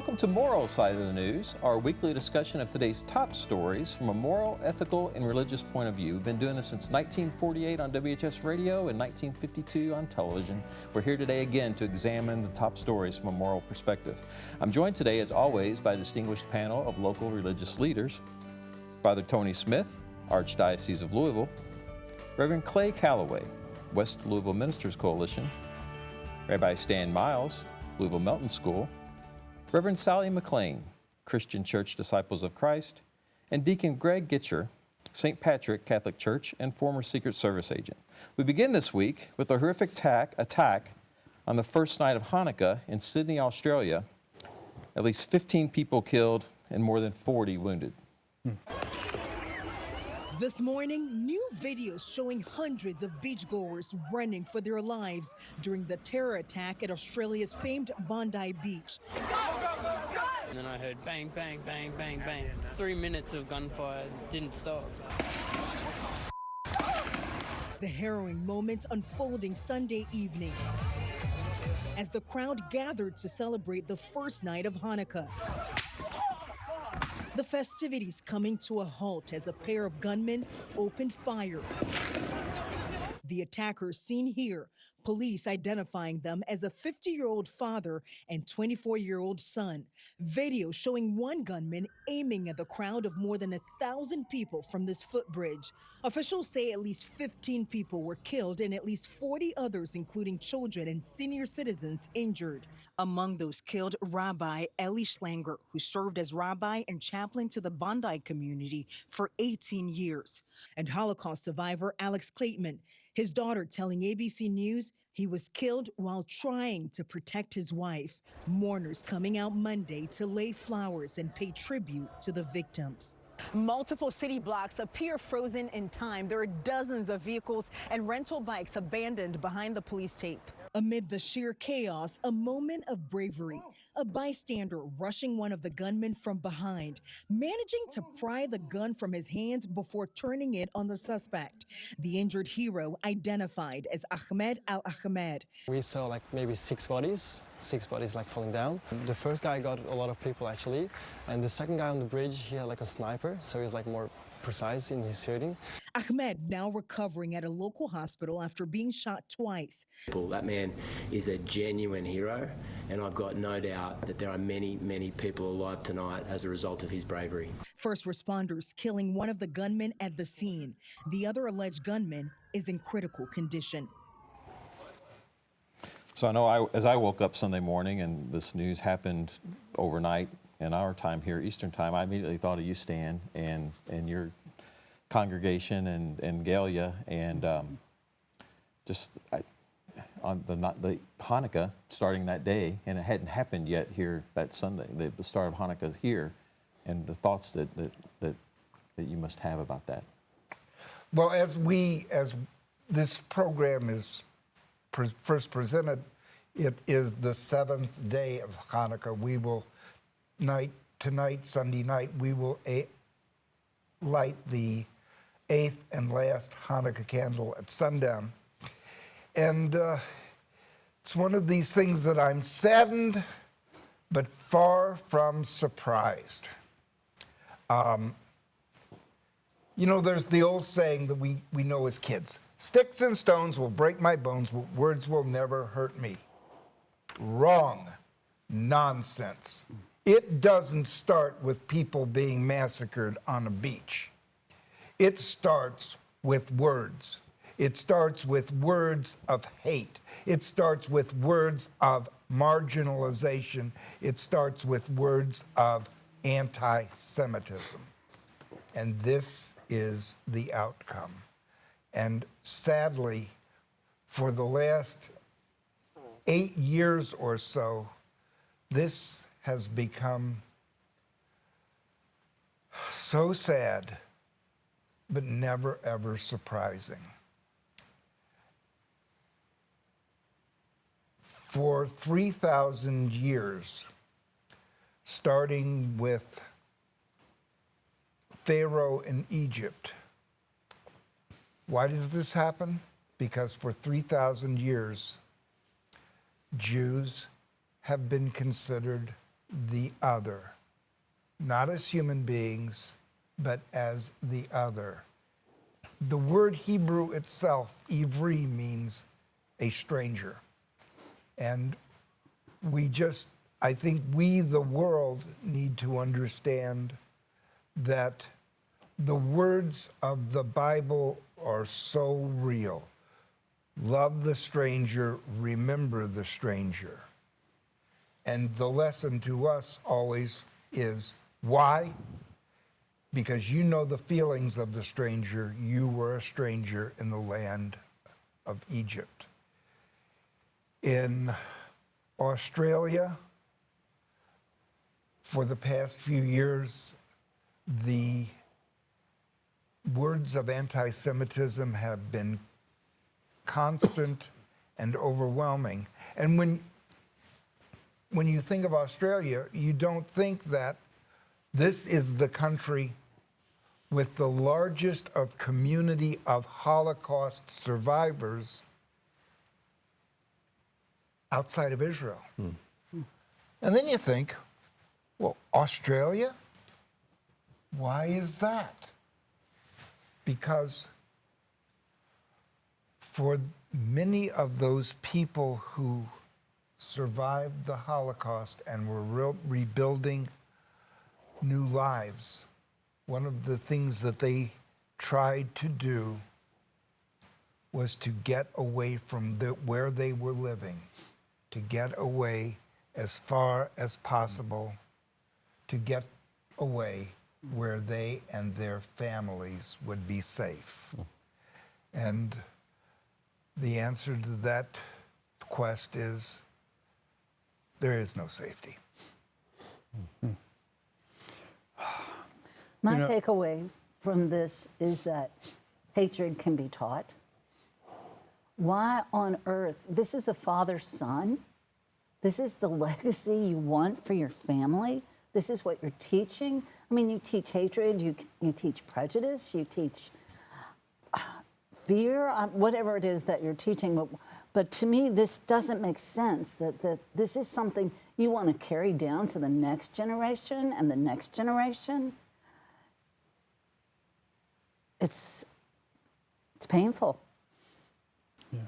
Welcome to Moral Side of the News, our weekly discussion of today's top stories from a moral, ethical, and religious point of view. We've been doing this since 1948 on WHS Radio and 1952 on television. We're here today again to examine the top stories from a moral perspective. I'm joined today, as always, by a distinguished panel of local religious leaders. Father Tony Smith, Archdiocese of Louisville, Reverend Clay Calloway, West Louisville Ministers Coalition, Rabbi Stan Miles, Louisville Melton School, Reverend Sally McClain, Christian Church Disciples of Christ, and Deacon Greg Gitschier, St. Patrick Catholic Church and former Secret Service agent. We begin this week with a horrific attack on the first night of Hanukkah in Sydney, Australia. At least 15 people killed and more than 40 wounded. This morning, new videos showing hundreds of beachgoers running for their lives during the terror attack at Australia's famed Bondi beach. And then I heard bang, bang, bang, bang, bang. 3 minutes of gunfire didn't stop. The harrowing moments unfolding Sunday evening as the crowd gathered to celebrate the first night of Hanukkah. The festivities coming to a halt as a pair of gunmen opened fire. The attackers seen here, police identifying them as a 50-year-old father and 24-year-old son. Video showing one gunman aiming at the crowd of more than 1,000 people from this footbridge. Officials say at least 15 people were killed and at least 40 others, including children and senior citizens, injured. Among those killed, Rabbi Eli Schlanger, who served as rabbi and chaplain to the Bondi community for 18 years, and Holocaust survivor Alex Klaitman. His daughter telling ABC News he was killed while trying to protect his wife. Mourners coming out Monday to lay flowers and pay tribute to the victims. Multiple city blocks appear frozen in time. There are dozens of vehicles and rental bikes abandoned behind the police tape. Amid the sheer chaos, a moment of bravery. A bystander rushing one of the gunmen from behind, managing to pry the gun from his hands before turning it on the suspect. The injured hero identified as Ahmed Al-Ahmed. We saw like maybe six bodies like falling down. The first guy got a lot of people actually, and the second guy on the bridge, he had like a sniper, so he was like more precise in his shooting. Ahmed now recovering at a local hospital after being shot twice. That man is a genuine hero, and I've got no doubt that there are many, many people alive tonight as a result of his bravery. First responders killing one of the gunmen at the scene. The other alleged gunman is in critical condition. So I know as I woke up Sunday morning and this news happened overnight in our time here, Eastern time, I immediately thought of you, Stan, and your congregation and Galia, and on the Hanukkah starting that day, and it hadn't happened yet here that Sunday, the start of Hanukkah here, and the thoughts that you must have about that. Well, as this program is first presented, it is the seventh day of Hanukkah. We will tonight, Sunday night, we will light the 8th and last Hanukkah candle at sundown. And it's one of these things that I'm saddened, but far from surprised. There's the old saying that we know as kids, sticks and stones will break my bones, but words will never hurt me. Wrong. Nonsense. It doesn't start with people being massacred on a beach. It starts with words. It starts with words of hate. It starts with words of marginalization. It starts with words of anti-Semitism. And this is the outcome. And sadly, for the last 8 years or so, this has become so sad, but never, ever surprising. For 3,000 years, starting with Pharaoh in Egypt. Why does this happen? Because for 3,000 years, Jews have been considered the other, not as human beings, but as the other. The word Hebrew itself, ivri, means a stranger. And I think we, the world, need to understand that the words of the Bible are so real. Love the stranger, remember the stranger. And the lesson to us always is why? Because you know the feelings of the stranger. You were a stranger in the land of Egypt. In Australia, for the past few years, the words of anti-Semitism have been constant and overwhelming. And when you think of Australia, you don't think that this is the country with the largest of community of Holocaust survivors outside of Israel. And then you think, well, Australia? Why is that? Because for many of those people who survived the Holocaust and were rebuilding new lives, one of the things that they tried to do was to get away from where they were living, to get away as far as possible, to get away where they and their families would be safe. And the answer to that quest is there is no safety. My takeaway from this is that hatred can be taught. Why on earth? This is a father's son. This is the legacy you want for your family. This is what you're teaching. I mean, you teach hatred, you teach prejudice, you teach fear, whatever it is that you're teaching. But to me, this doesn't make sense, that this is something you want to carry down to the next generation and the next generation. It's painful. Yeah.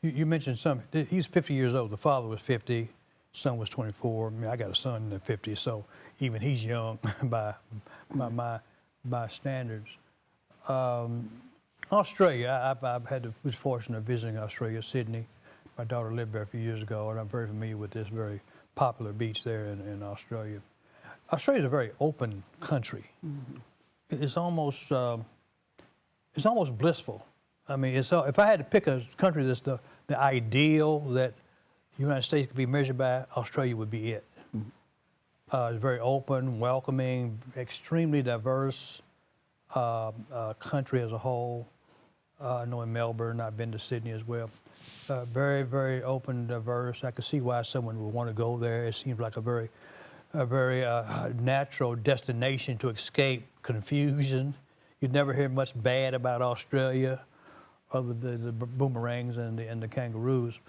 You mentioned something. He's 50 years old. The father was 50. Son was 24. I mean, I got a son in the 50s, so even he's young by my standards. Australia, I've had the good fortune of visiting Australia, Sydney. My daughter lived there a few years ago, and I'm very familiar with this very popular beach there in Australia. Australia is a very open country. Mm-hmm. It's almost blissful. I mean, if I had to pick a country that's the ideal that the United States could be measured by, Australia would be it. Mm-hmm. It's very open, welcoming, extremely diverse country as a whole. I know in Melbourne, I've been to Sydney as well. Very, very open, diverse. I could see why someone would want to go there. It seems like a very natural destination to escape confusion. You'd never hear much bad about Australia, other than the boomerangs and the kangaroos.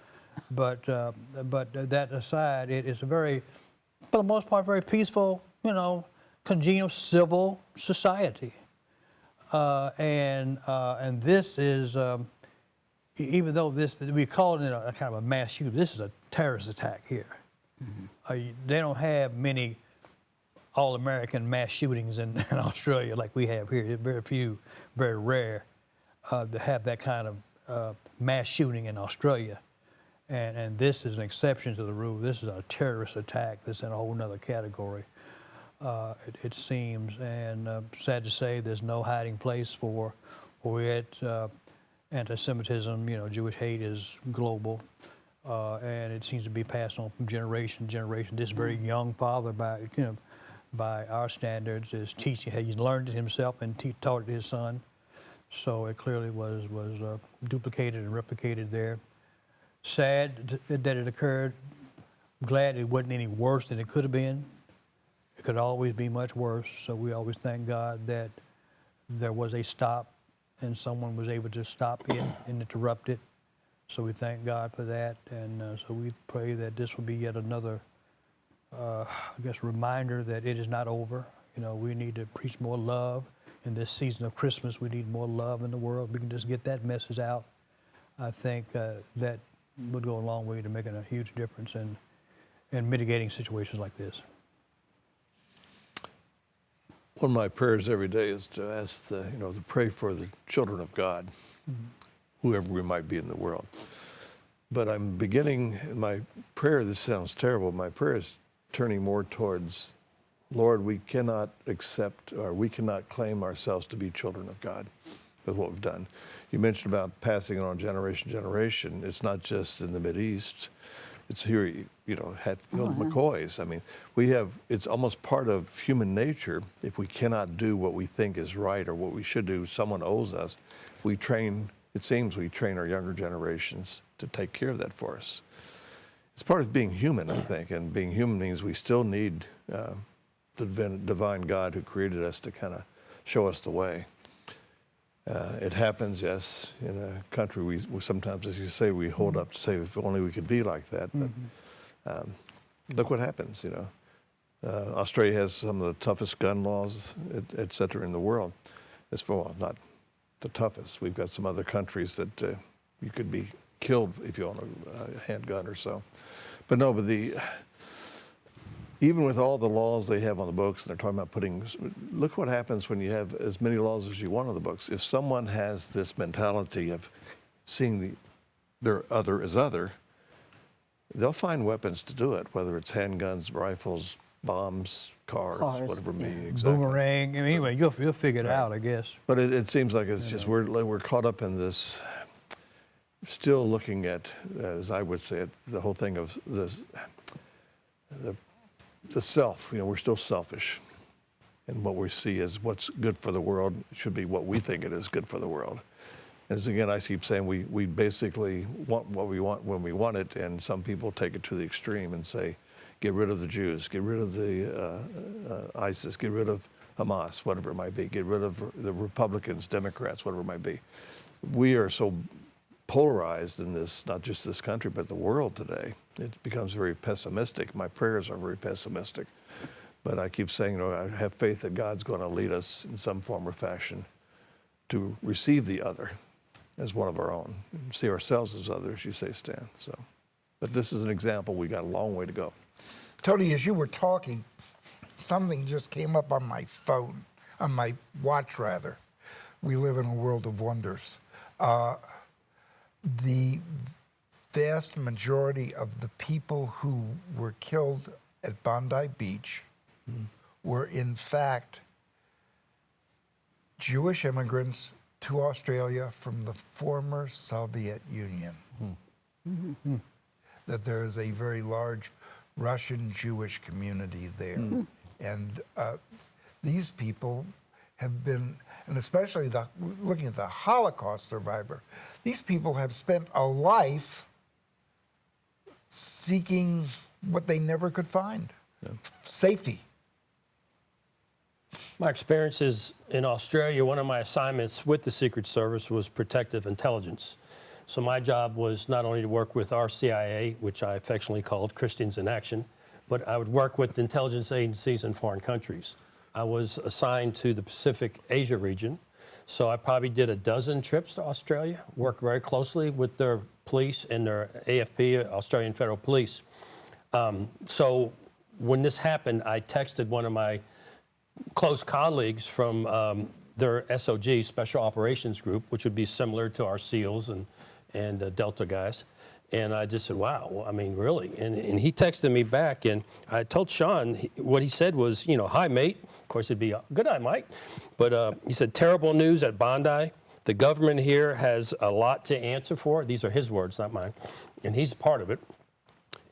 But that aside, it's a very, for the most part, very peaceful, congenial, civil society. And this is, even though we call it a kind of a mass shooting, this is a terrorist attack here. Mm-hmm. They don't have many all-American mass shootings in Australia like we have here. Very few, very rare to have that kind of mass shooting in Australia. And this is an exception to the rule. This is a terrorist attack that's in a whole nother category, it seems. And sad to say, there's no hiding place for it. Anti-Semitism, Jewish hate is global. And it seems to be passed on from generation to generation. This very young father, by our standards, is teaching. He learned it himself and taught it to his son. So it clearly was duplicated and replicated there. Sad that it occurred. Glad it wasn't any worse than it could have been. It could always be much worse. So we always thank God that there was a stop and someone was able to stop it and interrupt it. So we thank God for that. And so we pray that this will be yet another I guess, reminder that it is not over. You know, we need to preach more love. In this season of Christmas, we need more love in the world. We can just get that message out. I think that would go a long way to making a huge difference in mitigating situations like this. One of my prayers every day is to ask to pray for the children of God, whoever we might be in the world. But I'm beginning my prayer, this sounds terrible, my prayer is turning more towards, Lord, we cannot accept, or we cannot claim ourselves to be children of God with what we've done. You mentioned about passing it on generation to generation. It's not just in the Mideast. It's here, Hatfield, McCoys. I mean, it's almost part of human nature. If we cannot do what we think is right or what we should do, someone owes us. It seems we train our younger generations to take care of that for us. It's part of being human, I think, and being human means we still need the divine God who created us to kind of show us the way. It happens, yes, in a country we sometimes, as you say, we hold up to say, if only we could be like that. But look what happens, Australia has some of the toughest gun laws, et cetera, in the world. Not the toughest. We've got some other countries that you could be killed if you own a handgun or so. But no, even with all the laws they have on the books, and they're talking about look what happens when you have as many laws as you want on the books. If someone has this mentality of seeing their other as other, they'll find weapons to do it, whether it's handguns, rifles, bombs, cars, whatever it may be. Exactly. Boomerang. Anyway, you'll figure it out, I guess. But it seems like it's just we're caught up in this, still looking at, as I would say it, the whole thing of this, the self. We're still selfish, and what we see as what's good for the world should be what we think it is good for the world. As again, I keep saying we basically want what we want when we want it, and some people take it to the extreme and say, get rid of the Jews, get rid of the ISIS, get rid of Hamas, whatever it might be, get rid of the Republicans, Democrats, whatever it might be. We are so polarized in this, not just this country, but the world today. It becomes very pessimistic. My prayers are very pessimistic. But I keep saying, I have faith that God's going to lead us in some form or fashion to receive the other as one of our own, and see ourselves as others, you say, Stan. So, but this is an example. We got a long way to go. Tony, as you were talking, something just came up on my phone, on my watch rather. We live in a world of wonders. The vast majority of the people who were killed at Bondi Beach were in fact Jewish immigrants to Australia from the former Soviet Union. That there is a very large Russian Jewish community there. And these people have been, and especially looking at the Holocaust survivor, these people have spent a life seeking what they never could find, safety. My experiences in Australia, one of my assignments with the Secret Service was protective intelligence. So my job was not only to work with our CIA, which I affectionately called Christians in Action, but I would work with intelligence agencies in foreign countries. I was assigned to the Pacific Asia region, so I probably did a dozen trips to Australia, worked very closely with their police and their AFP, Australian Federal Police. So when this happened, I texted one of my close colleagues from their SOG, Special Operations Group, which would be similar to our SEALs and Delta guys. And I just said, wow, I mean, really? And he texted me back, and I told Shawn, what he said was, hi, mate. Of course, it'd be, good night, Mike. But he said, terrible news at Bondi. The government here has a lot to answer for. These are his words, not mine. And he's part of it.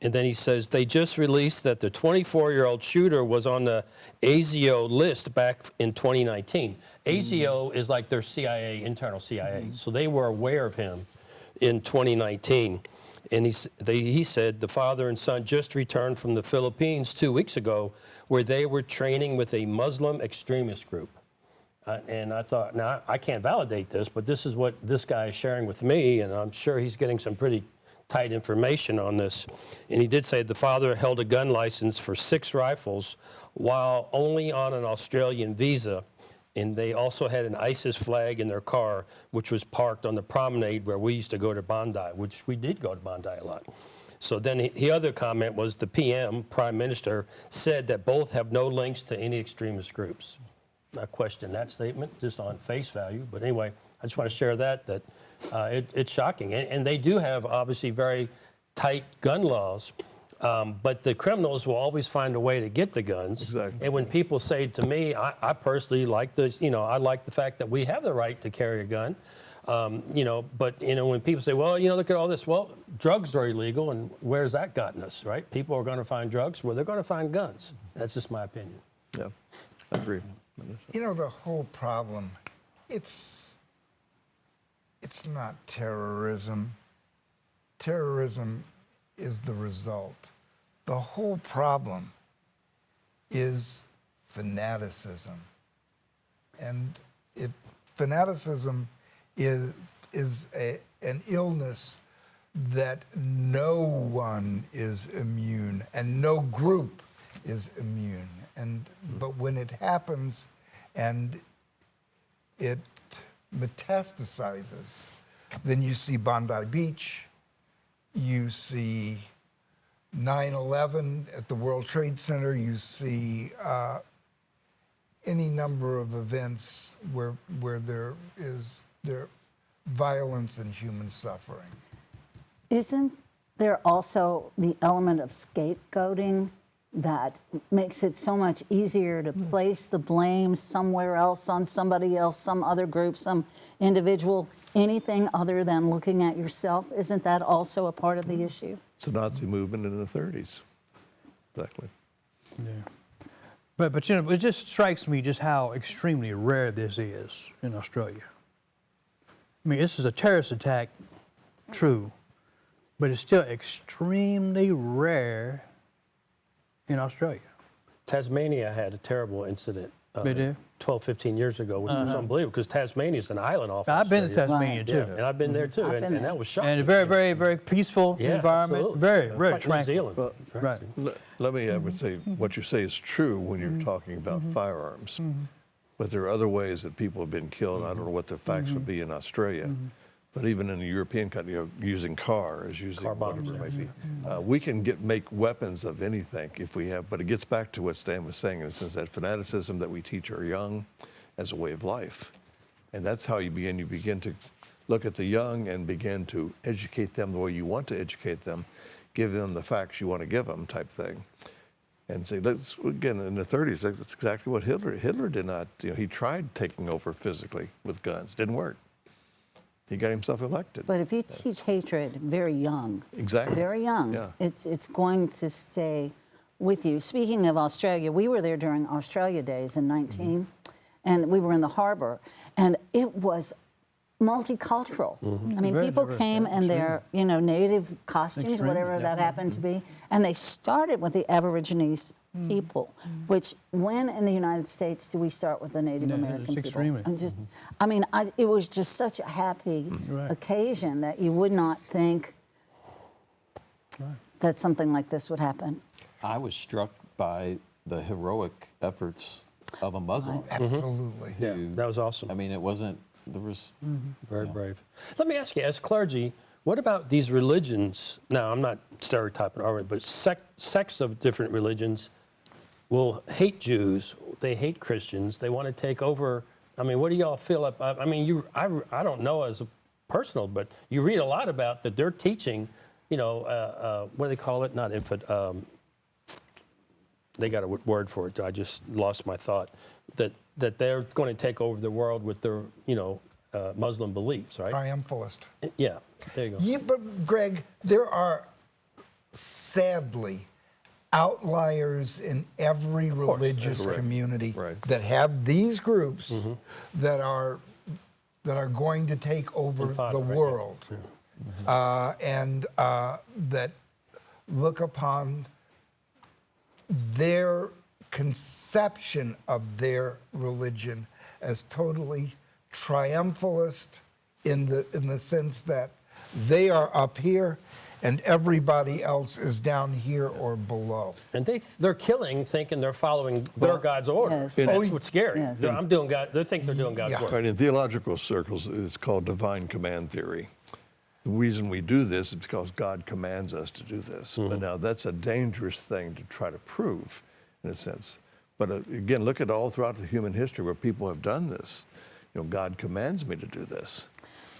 And then he says, they just released that the 24-year-old shooter was on the ASIO list back in 2019. ASIO is like their CIA, internal CIA. So they were aware of him in 2019. And he said the father and son just returned from the Philippines 2 weeks ago, where they were training with a Muslim extremist group. And I thought, now, I can't validate this, but this is what this guy is sharing with me, and I'm sure he's getting some pretty tight information on this. And he did say the father held a gun license for 6 rifles while only on an Australian visa. And they also had an ISIS flag in their car, which was parked on the promenade where we used to go to Bondi, which we did go to Bondi a lot. So then the other comment was the PM, Prime Minister, said that both have no links to any extremist groups. I question that statement just on face value. But anyway, I just want to share that it's shocking. And they do have obviously very tight gun laws. But the criminals will always find a way to get the guns. Exactly. And when people say to me, I personally like this, I like the fact that we have the right to carry a gun. But when people say, well, look at all this, well, drugs are illegal, and where's that gotten us, right? People are going to find drugs, well, they're going to find guns. That's just my opinion. Yeah, I agree. The whole problem, it's not terrorism. Terrorism is the result. The whole problem is fanaticism. And fanaticism is an illness that no one is immune and no group is immune. But when it happens and it metastasizes, then you see Bondi Beach, you see 9/11 at the World Trade Center, you see any number of events where there violence and human suffering. Isn't there also the element of scapegoating that makes it so much easier to place the blame somewhere else, on somebody else, some other group, some individual, anything other than looking at yourself? Isn't that also a part of the issue? It's a Nazi movement in the 30s. Exactly. Yeah. But it just strikes me just how extremely rare this is in Australia. I mean, this is a terrorist attack, true, but it's still extremely rare in Australia. Tasmania had a terrible incident 12, 15 years ago, which was unbelievable, because Tasmania is an island off I've been to Australia. Tasmania, too. Yeah, and I've been there, too, and that was shocking. And a very, very, very peaceful environment. Absolutely. Very, It's very like New tranquil. Zealand. Well, Right. Let me, I would say, what you say is true when you're talking about firearms. But there are other ways that people have been killed. I don't know what the facts would be in Australia. But even in a European country, using cars, using whatever it might be. We can make weapons of anything if we have, but it gets back to what Stan was saying, in the sense that fanaticism that we teach our young as a way of life. And that's how you begin to look at the young and begin to educate them the way you want to educate them, give them the facts you want to give them type thing. And say, again, in the 30s, that's exactly what Hitler did not, he tried taking over physically with guns, didn't work. He got himself elected. But if you teach hatred very young, very young, it's going to stay with you. Speaking of Australia, we were there during Australia Days in 19, and we were in the harbor, and it was multicultural. I mean, people came in their, native costumes, whatever that happened to be, and they started with the Aborigines people, which when in the United States do we start with the Native American people? I'm just, it was just such a happy occasion that you would not think that something like this would happen. I was struck by the heroic efforts of a Muslim. Absolutely. Yeah, that was awesome. I mean, it wasn't, there was... Very brave. Let me ask you, as clergy, what about these religions? Now, I'm not stereotyping, but sects of different religions will hate Jews, they hate Christians, they want to take over. I mean, what do y'all feel about? I mean, I don't know as a personal, but you read a lot about that they're teaching, what do they call it? Not infant. They got a word for it. I just lost my thought. That they're going to take over the world with their, Muslim beliefs, right? Triumphalist. Yeah, there you go. Yeah, but Greg, there are sadly outliers in every religious community that have these groups that are going to take over the world, and that look upon their conception of their religion as totally triumphalist in the sense that they are up here and everybody else is down here or below. And they're killing thinking they're following their God's order. Yes. That's what's scary. Yes. They think they're doing God's work. Right, in theological circles, it's called divine command theory. The reason we do this is because God commands us to do this. But now that's a dangerous thing to try to prove, in a sense. But again, look at all throughout the human history where people have done this. God commands me to do this.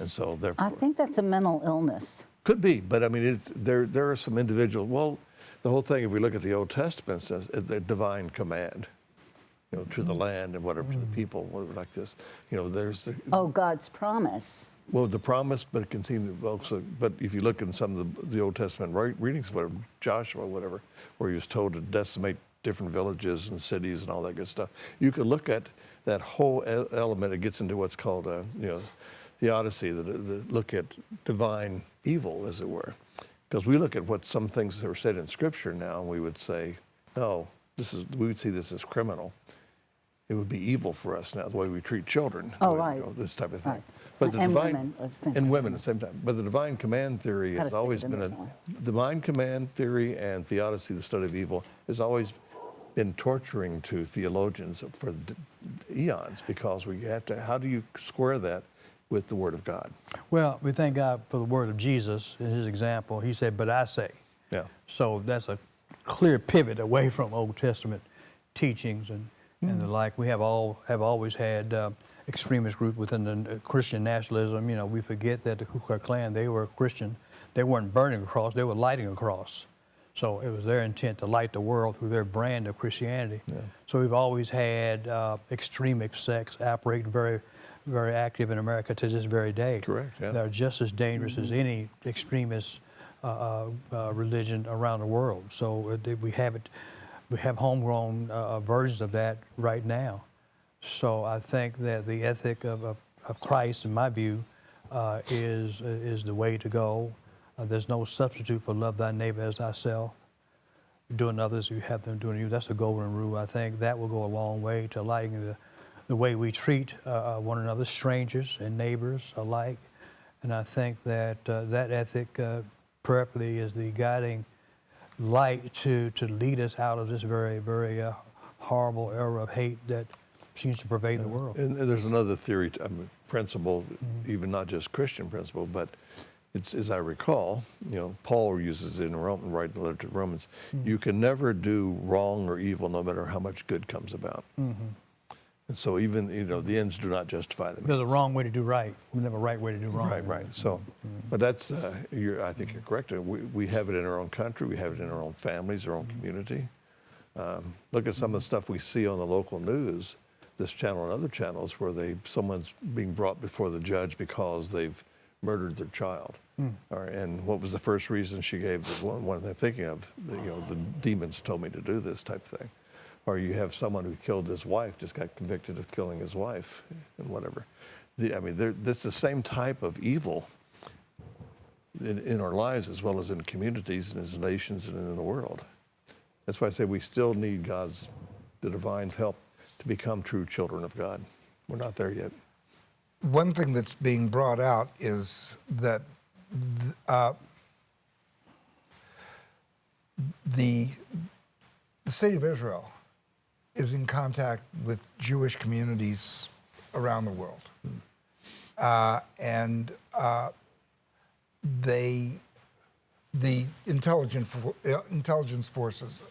And so therefore... I think that's a mental illness. Could be, but I mean, there are some individuals. Well, the whole thing, if we look at the Old Testament, says the divine command, to the land and whatever, to the people, whatever like this. There's God's promise. Well, the promise, but it continues also. But if you look in some of the Old Testament readings, whatever, Joshua, whatever, where he was told to decimate different villages and cities and all that good stuff, you could look at that whole element. It gets into what's called, theodicy, look at divine evil, as it were. Because we look at what some things that are said in Scripture now, and we would say, no, we would see this as criminal. It would be evil for us now, the way we treat children. Right. This type of thing. Right. But the and divine, women. and women at the same time. But the divine command theory has always been divine command theory and theodicy, the study of evil, has always been torturing to theologians for eons, because we have to, how do you square that with the Word of God? Well, we thank God for the word of Jesus in his example. He said, but I say. Yeah. So that's a clear pivot away from Old Testament teachings and the like. We have always had extremist groups within the Christian nationalism. We forget that the Ku Klux Klan, they were Christian. They weren't burning a cross, they were lighting a cross. So it was their intent to light the world through their brand of Christianity. Yeah. So we've always had extremist sects operating very, very active in America to this very day. Correct, yeah. They're just as dangerous as any extremist religion around the world. So we have homegrown versions of that right now. So I think that the ethic of Christ, in my view, is the way to go. There's no substitute for love thy neighbor as thyself. Doing others, you have them doing you. That's a golden rule. I think that will go a long way to lighting the way we treat one another, strangers and neighbors alike. And I think that that ethic prayerfully is the guiding light to lead us out of this very, very horrible era of hate that seems to pervade the world. And there's another theory, principle, even not just Christian principle, but it's, as I recall, Paul uses it in Roman, writing the letter to the Romans, you can never do wrong or evil no matter how much good comes about. And so even, the ends do not justify the means. There's a wrong way to do right. We have a right way to do wrong. Right. So, but that's, I think you're correct. We have it in our own country. We have it in our own families, our own community. Look at some of the stuff we see on the local news, this channel and other channels, where someone's being brought before the judge because they've murdered their child. And what was the first reason she gave? The one I'm thinking of, the demons told me to do this type thing. Or you have someone who killed his wife, just got convicted of killing his wife and whatever. This is the same type of evil in our lives as well as in communities and as nations and in the world. That's why I say we still need the divine's help to become true children of God. We're not there yet. One thing that's being brought out is that the state of Israel is in contact with Jewish communities around the world. And the intelligence forces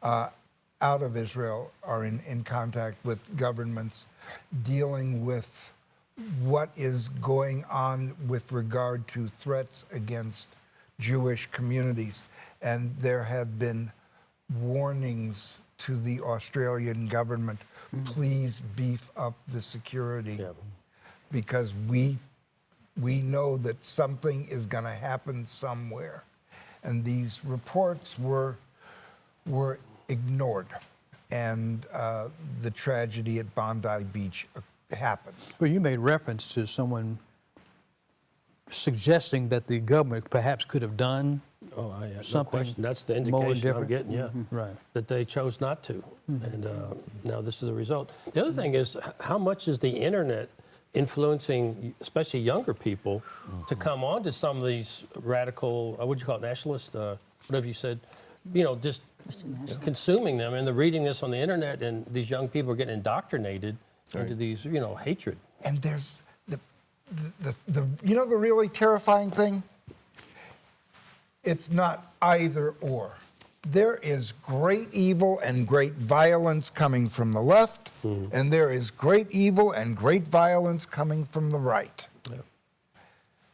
out of Israel are in contact with governments dealing with what is going on with regard to threats against Jewish communities. And there have been warnings to the Australian government, please beef up the security, because we know that something is going to happen somewhere. And these reports were ignored, and the tragedy at Bondi Beach happened. Well, you made reference to someone suggesting that the government perhaps could have done something. No question. That's the indication I'm getting, Right. that they chose not to. And now this is the result. The other thing is, how much is the internet influencing, especially younger people, to come on to some of these radical, what would you call it, nationalist, whatever you said, just consuming them. And they're reading this on the internet, and these young people are getting indoctrinated into these, hatred. And there's the really terrifying thing? It's not either or. There is great evil and great violence coming from the left, and there is great evil and great violence coming from the right. Yeah.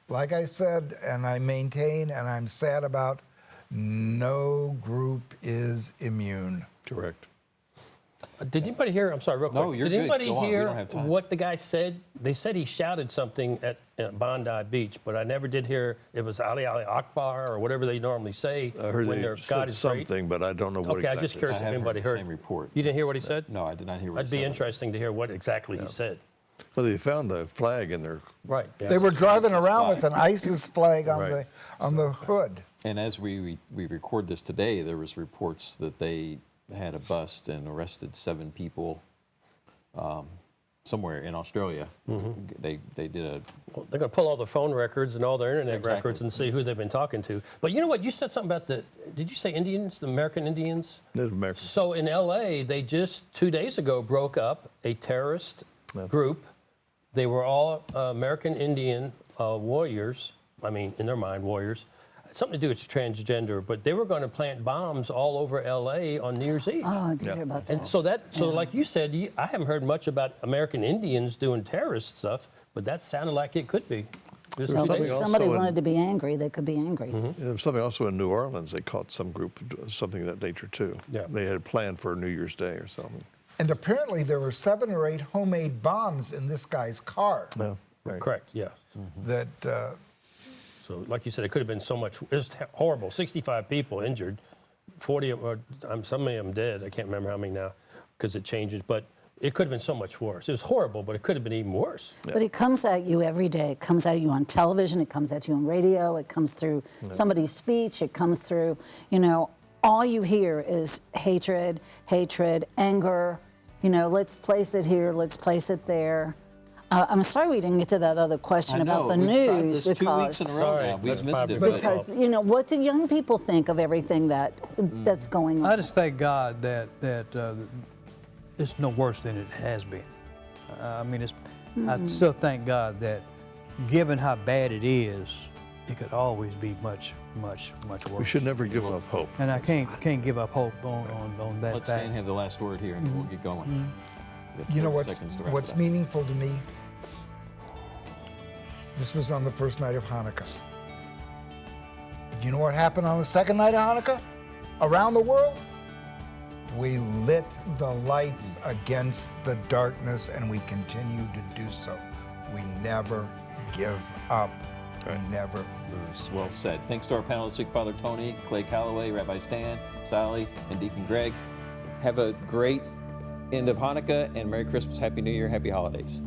Like I said, and I maintain, and I'm sad about, no group is immune. Correct. Did anybody hear? I'm sorry, real quick. No, you're Did anybody good. Go on. We hear don't have time. what the guy said? They said he shouted something at Bondi Beach, but I never did hear if it was Ali Akbar or whatever they normally say I heard when they their said God is great. something, but I don't know what Okay, I'm exactly. just curious I if have anybody heard the heard. same report. You didn't hear what he said? No, I did not hear what That'd he be said. interesting to hear what exactly he said. Well, they found a flag in their. Right. Yeah. They were driving around flag. with an ISIS flag on Right. the hood. And as we record this today, there was reports that they had a bust and arrested 7 people somewhere in Australia. They did a. Well, they're going to pull all their phone records and all their internet Exactly. records and see who they've been talking to. But you know what? You said something about did you say Indians, the American Indians? Native Americans. So in L.A., they just 2 days ago broke up a terrorist group. They were all American Indian warriors. I mean, in their mind, warriors. Something to do with transgender, but they were going to plant bombs all over L.A. on New Year's Eve. Oh, I did hear about that. And so like you said, I haven't heard much about American Indians doing terrorist stuff, but that sounded like it could be. Just Well, 2 if days. also somebody in- wanted to be angry, they could be angry. There was something also in New Orleans. They caught some group something of that nature too. Yeah. They had planned for New Year's Day or something. And apparently there were 7 or 8 homemade bombs in this guy's car No. Right. Correct, yeah. that So like you said, it could have been so much. It was horrible. 65 people injured, 40 of them, some of them dead. I can't remember how many now because it changes. But it could have been so much worse. It was horrible, but it could have been even worse. But it comes at you every day. It comes at you on television. It comes at you on radio. It comes through somebody's speech. It comes through, all you hear is hatred, anger. Let's place it here. Let's place it there. I'm sorry we didn't get to that other question about the We've tried news this 2 weeks in a row Sorry, now. We've that's missed it. probably But because what do young people think of everything that's going on? I just thank God that it's no worse than it has been. I still thank God that, given how bad it is, it could always be much, much, much worse. We should never give up hope. And I can't give up hope on that let's fact. Stan have the last word here, and we'll get going. We have 30 seconds to wrap it what's up. meaningful to me? This was on the first night of Hanukkah. Do you know what happened on the second night of Hanukkah? Around the world? We lit the lights against the darkness, and we continue to do so. We never give up. We never lose. Well said. Thanks to our panelists, Father Tony, Clay Calloway, Rabbi Stan, Sally, and Deacon Greg. Have a great end of Hanukkah, and Merry Christmas, Happy New Year, Happy Holidays.